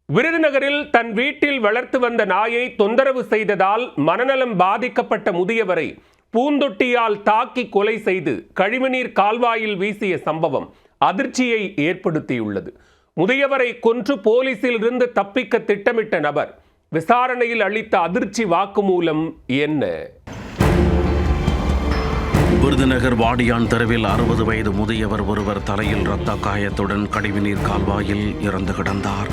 விருதுநகரில் தன் வீட்டில் வளர்த்து வந்த நாயை தொந்தரவு செய்ததால் மனநலம் பாதிக்கப்பட்ட முதியவரை பூந்தொட்டியால் தாக்கி கொலை செய்து கழிவுநீர் கால்வாயில் வீசிய சம்பவம் அதிர்ச்சியை ஏற்படுத்தியுள்ளது. முதியவரை கொன்று போலீசில் இருந்து தப்பிக்க திட்டமிட்ட நபர் விசாரணையில் அளித்த அதிர்ச்சி வாக்குமூலம் என்ன? விருதுநகர் வாடியான் தெருவில் 60 வயது முதியவர் ஒருவர் தலையில் இரத்த காயத்துடன் கழிவுநீர் கால்வாயில் இறந்து கிடந்தார்.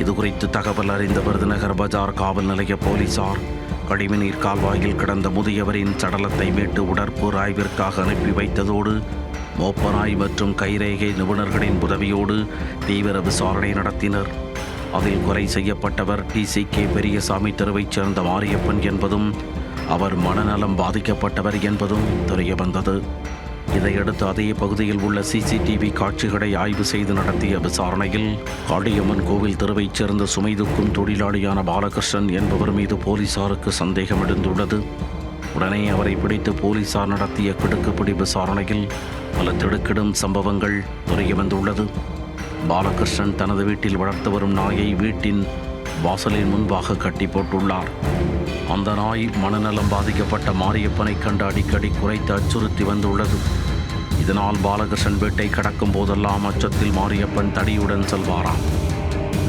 இதுகுறித்து தகவல் அறிந்த விருதுநகர் பஜார் காவல் நிலைய போலீசார் கழிவுநீர் கால்வாயில் கிடந்த முதியவரின் சடலத்தை மீட்டு உடற்புற ஆய்விற்காக அனுப்பி வைத்ததோடு மோப்பனாய் மற்றும் கைரேகை நிபுணர்களின் உதவியோடு தீவிர விசாரணை நடத்தினர். அதில் கொலை செய்யப்பட்டவர் TCK பெரியசாமி தெருவைச் சேர்ந்த மாரியப்பன் என்பதும் அவர் மனநலம் பாதிக்கப்பட்டவர் என்பதும் தெரிய வந்தது. இதையடுத்து அதே பகுதியில் உள்ள CCTV காட்சிகளை ஆய்வு செய்து நடத்திய விசாரணையில் காளியம்மன் கோவில் தெருவைச் சேர்ந்த சுமை தூக்கும் தொழிலாளியான பாலகிருஷ்ணன் என்பவர் மீது போலீசாருக்கு சந்தேகம் எழுந்துள்ளது. உடனே அவரை பிடித்து போலீசார் நடத்திய கிடுக்குப்பிடி விசாரணையில் பல திடுக்கிடும் சம்பவங்கள் தெரிய வந்துள்ளது. பாலகிருஷ்ணன் தனது வீட்டில் வளர்த்து வரும் நாயை வீட்டின் வாசலின் முன்பாக கட்டி போட்டுள்ளார். அந்த நாய் மனநலம் பாதிக்கப்பட்ட மாரியப்பனை கண்டு அடிக்கடி குறைத்து அச்சுறுத்தி வந்துள்ளது. இதனால் பாலகிருஷ்ணன் வீட்டை கடக்கும் போதெல்லாம் அச்சத்தில் மாரியப்பன் தடியுடன் செல்வாராம்.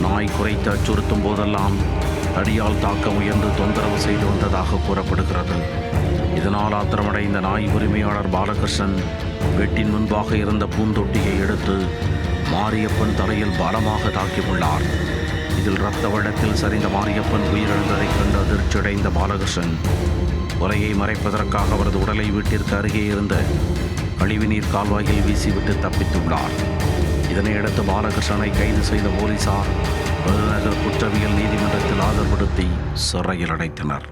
நாய் குறைத்து அச்சுறுத்தும் போதெல்லாம் தடியால் தாக்க முயன்று தொந்தரவு செய்து வந்ததாக கூறப்படுகிறது. இதனால் ஆத்திரமடைந்த நாய் உரிமையாளர் பாலகிருஷ்ணன் வீட்டின் முன்பாக இருந்த பூந்தொட்டியை எடுத்து மாரியப்பன் தலையில் பலமாக தாக்கியுள்ளார். இதில் இரத்த வெள்ளத்தில் சரிந்த மாரியப்பன் உயிரிழந்ததைக் கண்டு அதிர்ச்சியடைந்த பாலகிருஷ்ணன் கொலையை மறைப்பதற்காக அவரது உடலை வீட்டிற்கு அருகே இருந்த கழிவுநீர் கால்வாயில் வீசிவிட்டு தப்பித்துள்ளார். இதனையடுத்து பாலகிருஷ்ணனை கைது செய்த போலீசார் விருதுநகர் குற்றவியல் நீதிமன்றத்தில் ஆஜர்படுத்தி சிறையில் அடைத்தனர்.